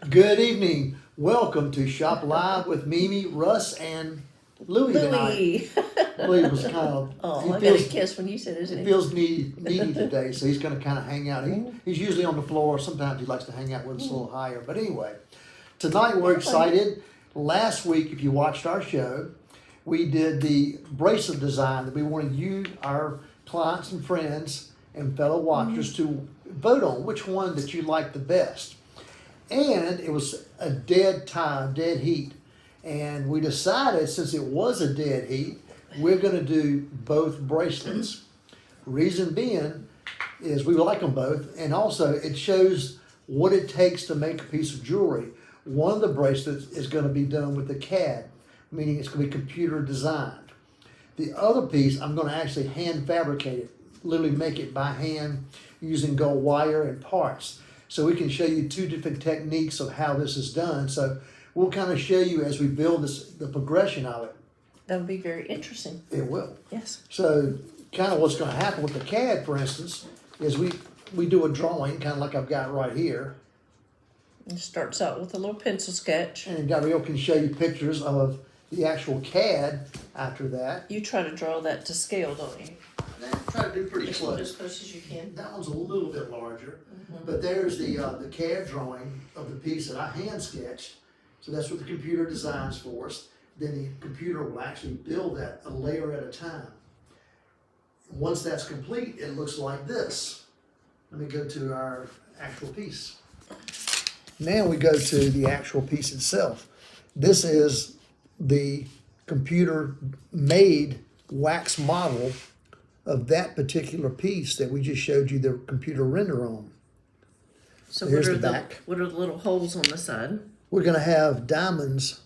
Good evening. Welcome to Shop Live with Mimi, Russ, and Louie tonight. Louie. Louie was kind of Oh, he I got a feels kiss when you said his he name. feels needy today, so he's going to kind of hang out. He's usually on the floor. Sometimes he likes to hang out with us a little higher. But anyway, tonight we're excited. Last week, if you watched our show, we did the bracelet design that we wanted you, our clients and friends and fellow watchers, to vote on which one that you liked the best. And it was a dead tie, dead heat. And we decided, since it was a dead heat, we're going to do both bracelets. Reason being is we like them both, and also it shows what it takes to make a piece of jewelry. One of the bracelets is going to be done with the CAD, meaning it's going to be computer designed. The other piece, I'm going to actually hand fabricate it, literally make it by hand using gold wire and parts. So we can show you two different techniques of how this is done. So we'll kind of show you as we build this, the progression of it. That would be very interesting. It will. Yes. So kind of what's going to happen with the CAD, for instance, is we do a drawing, kind of like I've got right here. It starts out with a little pencil sketch. And Gabrielle can show you pictures of the actual CAD after that. You try to draw that to scale, don't you? And then try to do pretty As close. close as you can. That one's a little bit larger, but there's the CAD drawing of the piece that I hand sketched. So that's what the computer designs for us. Then the computer will actually build that a layer at a time. Once that's complete, it looks like this. Let me go to our actual piece. Now we go to the actual piece itself. This is the computer made wax model of that particular piece that we just showed you the computer render on. So There's what are the back. what are the little holes on the side? We're going to have diamonds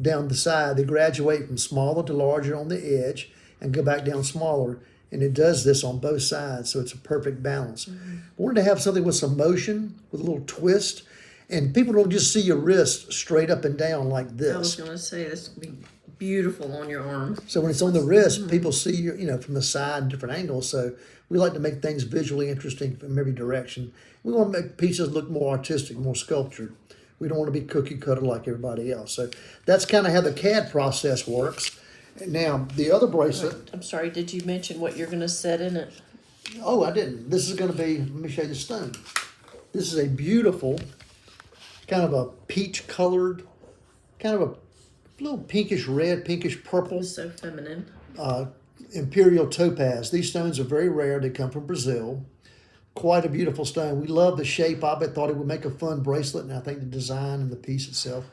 down the side. They graduate from smaller to larger on the edge and go back down smaller. And it does this on both sides, so it's a perfect balance. We wanted to have something with some motion, with a little twist. And people don't just see your wrist straight up and down like I was this. going to say this would be beautiful on your arm. So when it's on the wrist, people see you, from the side, different angles. So we like to make things visually interesting from every direction. We want to make pieces look more artistic, more sculptured. We don't want to be cookie cutter like everybody else. So that's kind of how the CAD process works. Now, the other bracelet. I'm sorry, did you mention what you're going to set in it? Oh, I didn't. This is going to be, let me show you the stone. This is a beautiful, kind of a peach colored, kind of a little pinkish red, pinkish purple. So feminine. Imperial topaz. These stones are very rare. They come from Brazil. Quite a beautiful stone. We love the shape of it. Thought it would make a fun bracelet, and I think the design and the piece itself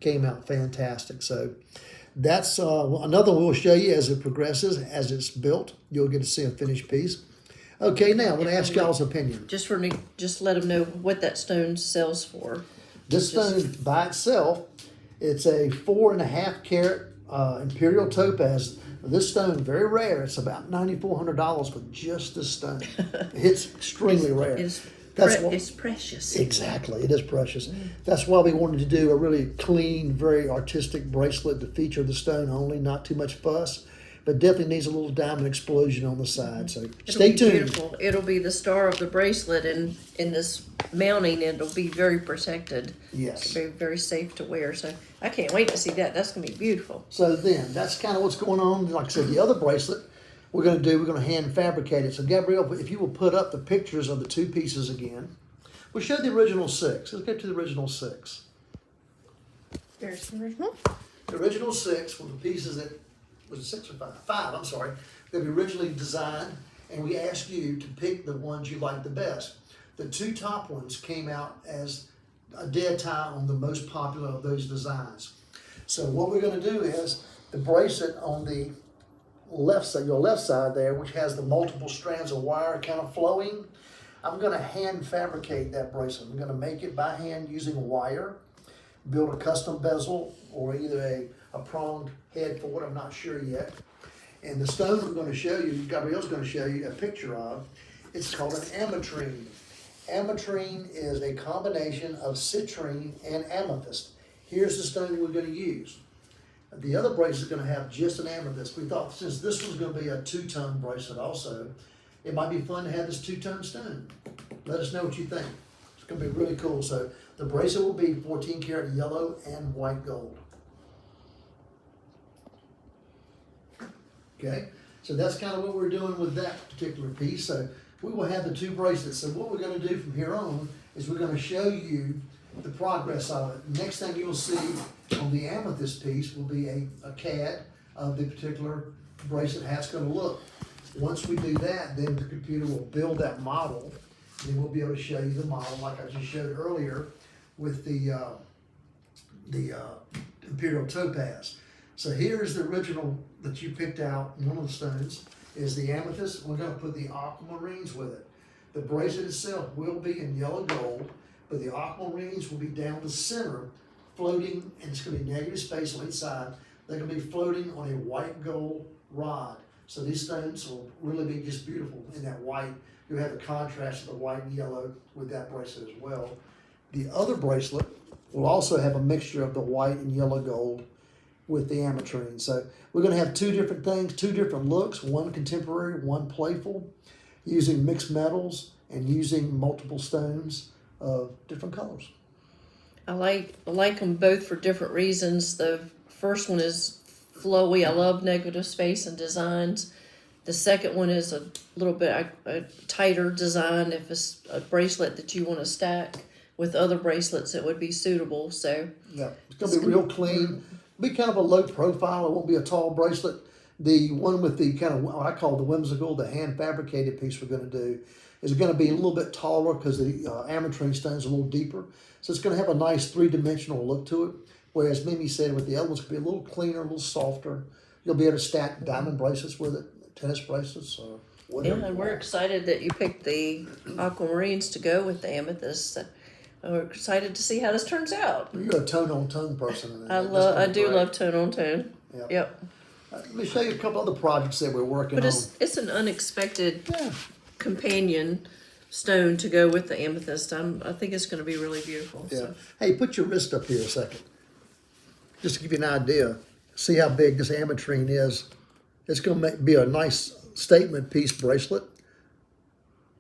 came out fantastic. So that's another one we'll show you as it progresses, as it's built. You'll get to see a finished piece. Okay, now I'm going to ask y'all's opinion. Just let them know what that stone sells for. This stone by itself, it's a 4.5 carat imperial topaz. This stone, very rare. It's about $9,400 for just this stone. It's extremely rare. It's precious. Exactly, it is precious. That's why we wanted to do a really clean, very artistic bracelet to feature the stone only, not too much fuss, but definitely needs a little diamond explosion on the side. So stay tuned. Beautiful. It'll be the star of the bracelet, and in this mounting, it'll be very protected. Yes. It'll be very safe to wear. So I can't wait to see that. That's going to be beautiful. So then, that's kind of what's going on. Like I said, the other bracelet we're going to hand fabricate it. So Gabrielle, if you will put up the pictures of the two pieces again. We'll show the original 6. Let's get to the original 6. There's the original. The original 6 were the pieces that, was it 6 or 5? 5, I'm sorry, that we originally designed, and we asked you to pick the ones you liked the best. The 2 top ones came out as a dead tie on the most popular of those designs. So what we're going to do is the bracelet on the left side, your left side there, which has the multiple strands of wire kind of flowing, I'm going to hand fabricate that bracelet. I'm going to make it by hand using wire, build a custom bezel or either a pronged head for it, I'm not sure yet. And the stone I'm going to show you, Gabrielle's going to show you a picture of, it's called an ametrine. Ametrine is a combination of citrine and amethyst. Here's the stone we're going to use. The other bracelet is going to have just an amethyst. We thought since this one's going to be a 2-tone bracelet also, it might be fun to have this 2-tone stone. Let us know what you think. gonna be really cool. So the bracelet will be 14 karat yellow and white gold. Okay, so that's kind of what we're doing with that particular piece. So we will have the two bracelets. So what we're gonna do from here on is we're gonna show you the progress of it. Next thing you'll see on the amethyst piece will be a CAD of the particular bracelet, how it's gonna look. Once we do that, then the computer will build that model. Then we'll be able to show you the model like I just showed earlier with the Imperial Topaz. So here's the original that you picked out. One of the stones is the amethyst. We're gonna put the aquamarines with it. The bracelet itself will be in yellow gold, but the aquamarines will be down the center, floating, and it's gonna be negative space on each side. They're gonna be floating on a white gold rod. So these stones will really be just beautiful in that white. You'll have the contrast of the white and yellow with that bracelet as well. The other bracelet will also have a mixture of the white and yellow gold with the ametrine. So we're gonna have two different things, two different looks, one contemporary, one playful, using mixed metals and using multiple stones of different colors. I like them both for different reasons. The first one is flowy. I love negative space and designs. The second one is a little bit a tighter design. If it's a bracelet that you want to stack with other bracelets, it would be suitable. So yeah, it's gonna be real clean. Be kind of a low profile. It won't be a tall bracelet. The one with the kind of what I call the whimsical, the hand fabricated piece we're going to do is going to be a little bit taller because the ametrine stone's a little deeper. So it's going to have a nice three-dimensional look to it. Whereas Mimi said with the other ones, it could be a little cleaner, a little softer. You'll be able to stack diamond bracelets with it, tennis bracelets, or whatever. yeah, and we're excited that you picked the aquamarines to go with the amethyst. We're excited to see how this turns out. You're a tone-on-tone person. I do love tone on tone. Yep. Let me show you a couple other projects that we're working But on. it's an unexpected companion stone to go with the amethyst. I think it's going to be really beautiful. Yeah. So. Hey, put your wrist up here a second. Just to give you an idea. See how big this ametrine is. It's going to be a nice statement piece bracelet.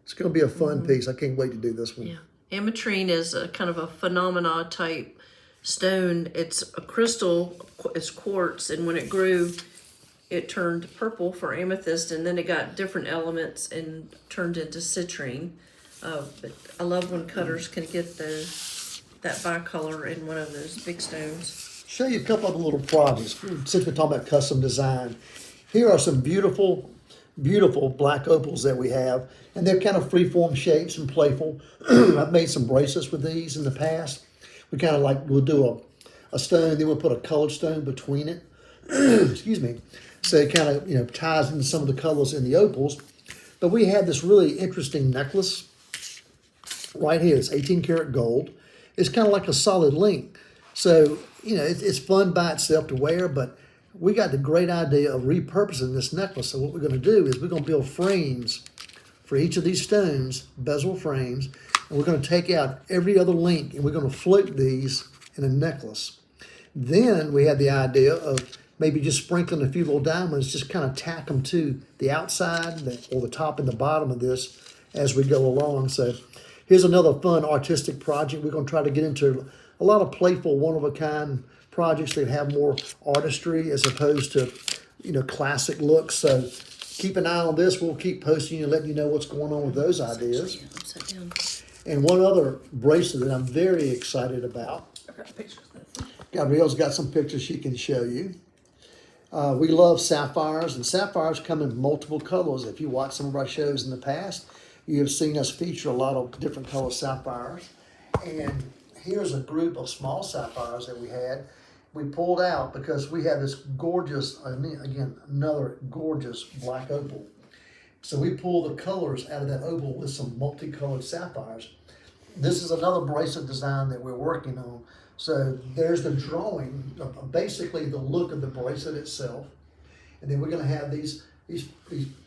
It's going to be a fun piece. I can't wait to do this one. Yeah. Ametrine is a kind of a phenomena type stone. It's a crystal, it's quartz, and when it grew, it turned purple for amethyst, and then it got different elements and turned into citrine. But I love when cutters can get that bicolor in one of those big stones. Show you a couple other little projects. Since we're talking about custom design, here are some beautiful, beautiful black opals that we have, and they're kind of freeform shapes and playful. I've made some bracelets with these in the past. We kind of we'll do a stone, then we'll put a colored stone between it. Excuse me. So it kind of ties into some of the colors in the opals. But we have this really interesting necklace right here. It's 18 karat gold. It's kind of like a solid link. So it's fun by itself to wear, but we got the great idea of repurposing this necklace. So what we're going to do is we're going to build frames for each of these stones, bezel frames, and we're going to take out every other link and we're going to float these in a necklace. Then we had the idea of maybe just sprinkling a few little diamonds, just kind of tack them to the outside or the top and the bottom of this as we go along. So here's another fun artistic project. We're going to try to get into a lot of playful, one-of-a-kind projects that have more artistry as opposed to, classic looks. So keep an eye on this. We'll keep posting and letting you know what's going on with those ideas. Upside down. And one other bracelet that I'm very excited about. Gabrielle's got some pictures she can show you. We love sapphires, and sapphires come in multiple colors. If you watch some of our shows in the past, you have seen us feature a lot of different color sapphires. And here's a group of small sapphires that we had. We pulled out because we have this gorgeous, again, another gorgeous black opal. So we pulled the colors out of that opal with some multicolored sapphires. This is another bracelet design that we're working on. So there's the drawing, basically the look of the bracelet itself. And then we're going to have these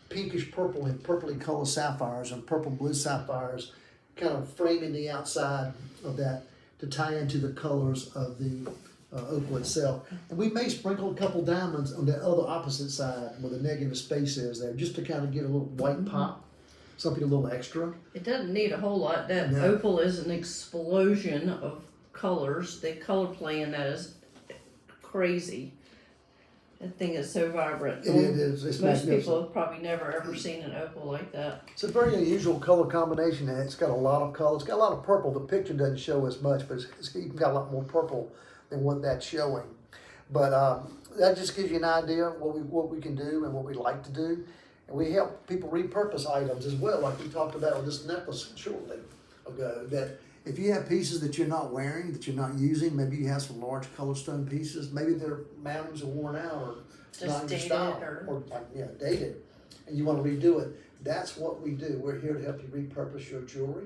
pinkish purple and purpley colored sapphires and purple blue sapphires kind of framing the outside of that to tie into the colors of the opal itself. And we may sprinkle a couple diamonds on the other opposite side where the negative space is there, just to kind of give a little white pop. something a little extra. It doesn't need a whole lot. That No. opal is an explosion of colors. The color play in that is crazy. That thing is so vibrant. It is. It's Most magnificent. people have probably never ever seen an opal like that. It's a very unusual color combination, and it's got a lot of color. It's got a lot of purple. The picture doesn't show as much, but it's even got a lot more purple than what that's showing. But that just gives you an idea of what we can do and what we like to do. And we help people repurpose items as well, like we talked about with this necklace shortly ago, that if you have pieces that you're not wearing, that you're not using, maybe you have some large color stone pieces, maybe their mountains are worn out or Just not in your dated style, or- dated, and you want to redo it. That's what we do. We're here to help you repurpose your jewelry.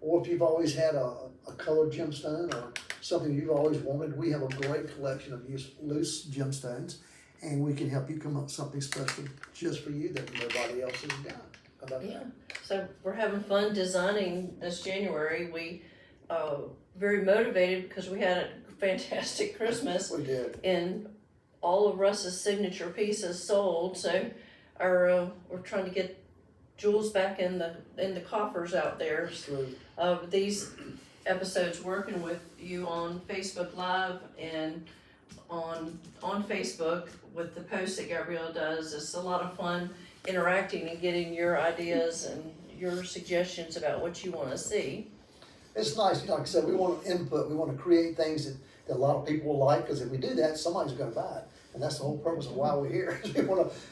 Or if you've always had a colored gemstone or something you've always wanted, we have a great collection of loose gemstones, and we can help you come up with something special just for you that nobody else has done. How about Yeah. that? So we're having fun designing this January. We very motivated because we had a fantastic Christmas We did. and all of Russ's signature pieces sold. So our we're trying to get jewels back in the coffers out there. True. These episodes working with you on Facebook Live and on Facebook with the posts that Gabrielle does. It's a lot of fun interacting and getting your ideas and your suggestions about what you want to see. It's nice, like I said, we want input. We want to create things that a lot of people will like, because if we do that, somebody's going to buy it. And that's the whole purpose of why we're here.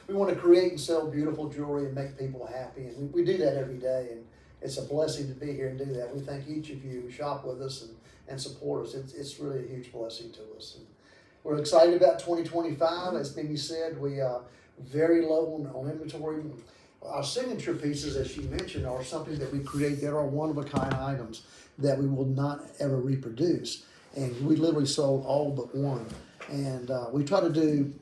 We want to create and sell beautiful jewelry and make people happy. And we do that every day. And it's a blessing to be here and do that. We thank each of you who shop with us and support us. It's really a huge blessing to us. And we're excited about 2025. As Mimi said, we are very low on inventory. Our signature pieces, as she mentioned, are something that we create that are one-of-a-kind items that we will not ever reproduce. And we literally sold all but one. And we try to do,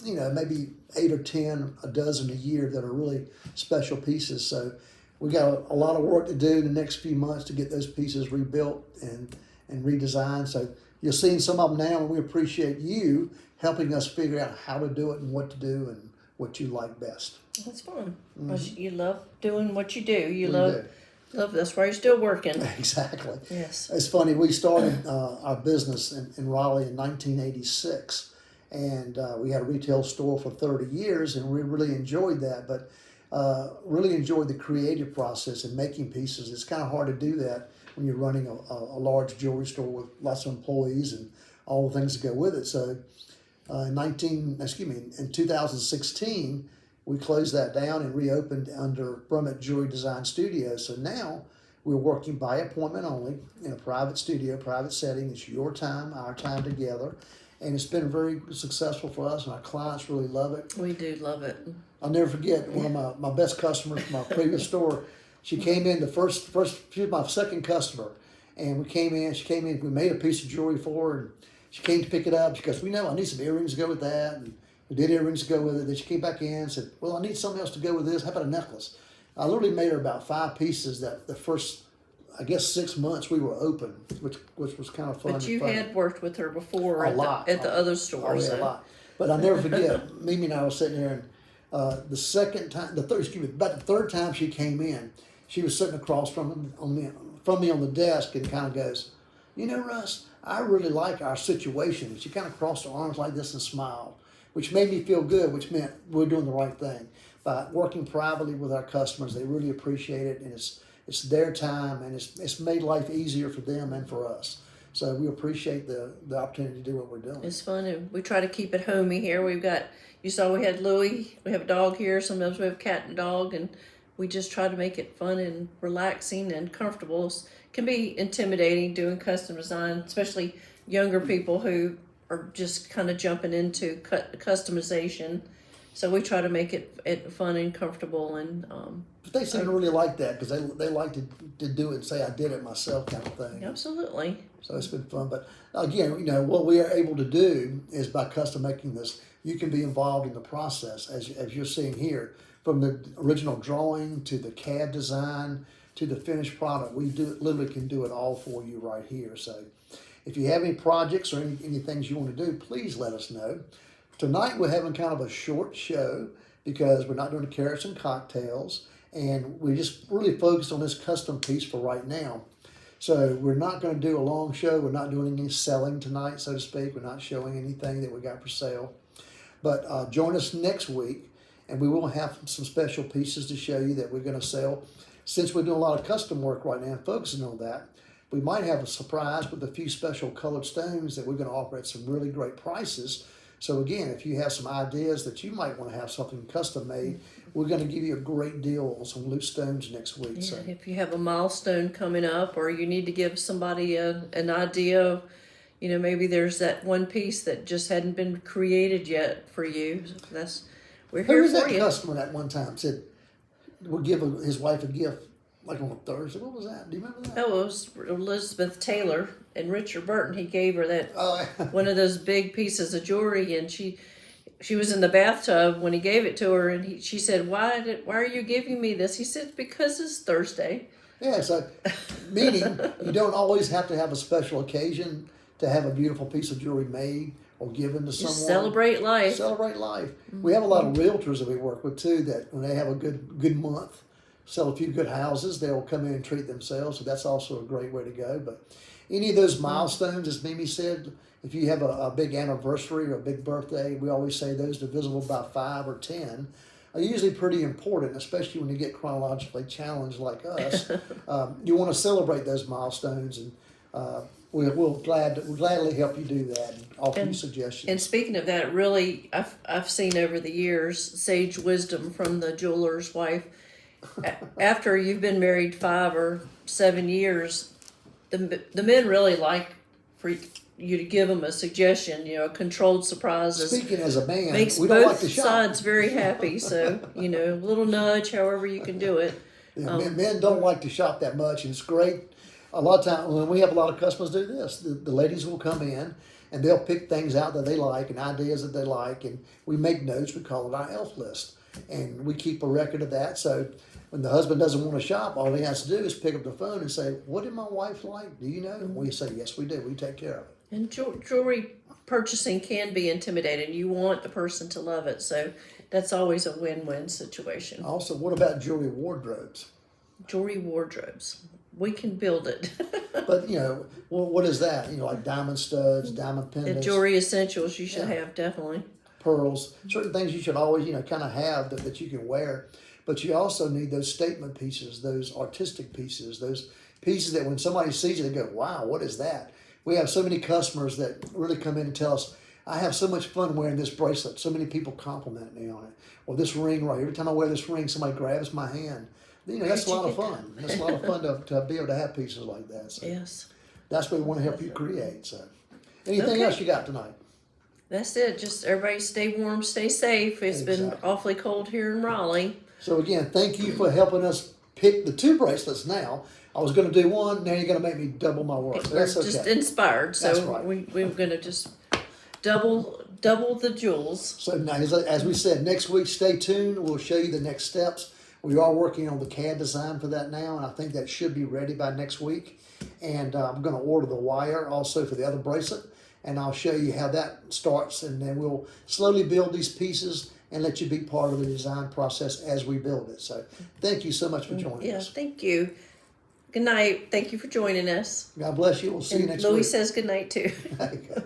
maybe 8 or 10, a dozen a year that are really special pieces. So we got a lot of work to do in the next few months to get those pieces rebuilt and redesigned. So you're seeing some of them now, and we appreciate you helping us figure out how to do it and what to do and what you like best. That's fun. You love doing what you do. You We love that's why you're still working. Exactly. Yes. It's funny, we started our business in Raleigh in 1986, and we had a retail store for 30 years, and we really enjoyed that, but really enjoyed the creative process and making pieces. It's kind of hard to do that when you're running a large jewelry store with lots of employees and all the things that go with it. So in 2016, we closed that down and reopened under Brummett Jewelry Design Studio. So now we're working by appointment only in a private studio, private setting. It's your time, our time together. And it's been very successful for us, and our clients really love it. We do love it. I'll never forget one of my best customers from my previous store. She came in she was my second customer. And she came in, we made a piece of jewelry for her, and she came to pick it up. She goes, I need some earrings to go with that. And we did earrings to go with it. Then she came back in and said, well, I need something else to go with this. How about a necklace? I literally made her about 5 pieces that the first, 6 months we were open, which was kind of fun. But you had worked with her before A lot. at the other store. Oh, yeah, So. a lot. But I'll never forget, Mimi and I were sitting there, and about the third time she came in, she was sitting across from me on the desk and kind of goes, Russ, I really like our situation. She kind of crossed her arms like this and smiled, which made me feel good, which meant we're doing the right thing. By working privately with our customers, they really appreciate it, and it's their time, and it's made life easier for them and for us. So we appreciate the opportunity to do what we're doing. It's fun, and we try to keep it homey here. You saw we had Louie, we have a dog here, sometimes we have a cat and dog, and we just try to make it fun and relaxing and comfortable. It can be intimidating doing custom design, especially younger people who are just kind of jumping into customization. So we try to make it fun and comfortable, and But they seem to really like that, because they like to do it and say, I did it myself kind of thing. absolutely. So it's been fun. But again, what we are able to do is by custom making this, you can be involved in the process, as you're seeing here, from the original drawing to the CAD design to the finished product. We literally can do it all for you right here. So if you have any projects or any things you want to do, please let us know. Tonight we're having kind of a short show because we're not doing the carrots and cocktails. And we just really focused on this custom piece for right now. So we're not going to do a long show. We're not doing any selling tonight, so to speak. We're not showing anything that we got for sale. But join us next week, and we will have some special pieces to show you that we're going to sell. Since we're doing a lot of custom work right now, focusing on that, we might have a surprise with a few special colored stones that we're going to offer at some really great prices. So again, if you have some ideas that you might want to have something custom made, we're going to give you a great deal on some loose stones next week. Yeah, So if you have a milestone coming up, or you need to give somebody an idea of, maybe there's that one piece that just hadn't been created yet for you. We're who here was for that you. customer that one time said we'll give his wife a gift like on a Thursday? What was that? Do you remember that? Oh, it was Elizabeth Taylor and Richard Burton. He gave her that Oh, one of those big pieces of jewelry, and she was in the bathtub when he gave it to her, and she said, why are you giving me this? He said, because it's Thursday. yeah. So meaning you don't always have to have a special occasion to have a beautiful piece of jewelry made or given to someone. Just celebrate life. Celebrate life. We have a lot of realtors that we work with too that when they have a good month, sell a few good houses, they'll come in and treat themselves. So that's also a great way to go. But any of those milestones, as Mimi said, if you have a big anniversary or a big birthday, we always say those divisible by 5 or 10 are usually pretty important, especially when you get chronologically challenged like us. You want to celebrate those milestones, and we'll gladly help you do that and offer you suggestions. And speaking of that, really, I've seen over the years sage wisdom from the jeweler's wife. After you've been married 5 or 7 years, the men really like for you to give them a suggestion, a controlled surprise. Speaking as a man, Makes we don't both like to shop. sides very happy. So, a little nudge, however you can do it. Yeah, men don't like to shop that much, and it's great. A lot of times when we have a lot of customers do this, the ladies will come in and they'll pick things out that they like and ideas that they like, and we make notes. We call it our elf list, and we keep a record of that. So when the husband doesn't want to shop, all he has to do is pick up the phone and say, "What did my wife like? Do you know?" And we say, "Yes, we do. We take care of it." And jewelry purchasing can be intimidating. You want the person to love it, so that's always a win-win situation. Also, what about jewelry wardrobes? Jewelry wardrobes. We can build it. But what is that? Like diamond studs, diamond And pendants, jewelry essentials you should have, definitely. pearls, certain things you should always, kind of have that you can wear. But you also need those statement pieces, those artistic pieces, those pieces that when somebody sees it, they go, "Wow, what is that?" We have so many customers that really come in and tell us, "I have so much fun wearing this bracelet. So many people compliment me on it." Or this ring right here. Every time I wear this ring, somebody grabs my hand. That's a lot of fun. That's a lot of fun to be able to have pieces like that. So Yes. that's what we want to help you create. So anything else you got tonight? That's it. Just everybody stay warm, stay safe. It's been Exactly. awfully cold here in Raleigh. So again, thank you for helping us pick the 2 bracelets now. I was going to do one, now you're going to make me double my work. We're That's okay. just inspired. So That's right. we're going to just double the jewels. So now, as we said, next week, stay tuned. We'll show you the next steps. We are working on the CAD design for that now, and I think that should be ready by next week. And I'm going to order the wire also for the other bracelet, and I'll show you how that starts, and then we'll slowly build these pieces and let you be part of the design process as we build it. So thank you so much for joining Yeah, us. thank you. Good night. Thank you for joining us. God bless you. We'll see you And next Louis week. says good night too. Okay.